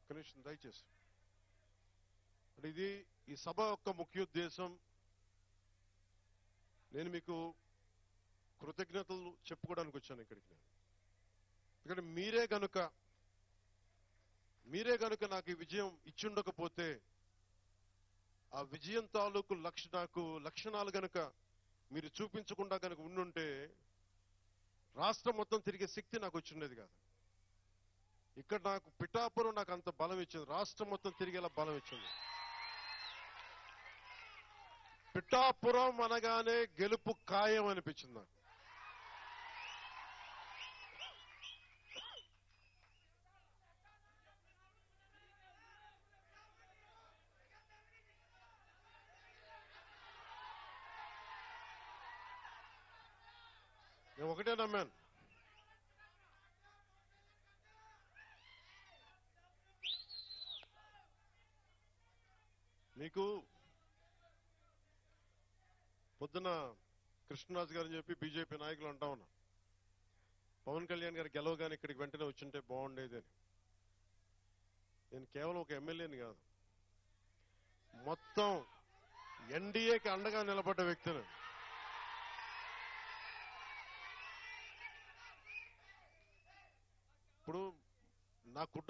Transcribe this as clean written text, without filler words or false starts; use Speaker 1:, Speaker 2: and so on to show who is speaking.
Speaker 1: కనీసం దయచేసి ఇది ఈ సభ యొక్క ముఖ్యోద్దేశం నేను మీకు కృతజ్ఞతలు చెప్పుకోవడానికి వచ్చాను ఇక్కడికి. నేను ఎందుకంటే మీరే గనుక నాకు ఈ విజయం ఇచ్చుండకపోతే ఆ విజయం తాలూకు లక్షణాలు గనుక మీరు చూపించకుండా కనుక ఉండుంటే రాష్ట్రం మొత్తం తిరిగే శక్తి నాకు వచ్చిండేది కాదు. ఇక్కడ నాకు పిఠాపురం నాకు అంత బలం ఇచ్చింది, రాష్ట్రం మొత్తం తిరిగేలా బలం ఇచ్చింది. పిఠాపురం అనగానే గెలుపు ఖాయం అనిపించింది నాకు. నేను ఒకటే నమ్మాను, మీకు పొద్దున కృష్ణరాజు గారు చెప్పి బీజేపీ నాయకులు అంటా ఉన్నా, పవన్ కళ్యాణ్ గారు గెలవగానే ఇక్కడికి వెంటనే వచ్చింటే బాగుండేది అని. నేను కేవలం ఒక ఎమ్మెల్యేని కాదు, మొత్తం ఎన్డీఏకి అండగా నిలబడ్డ వ్యక్తిని. ఇప్పుడు నా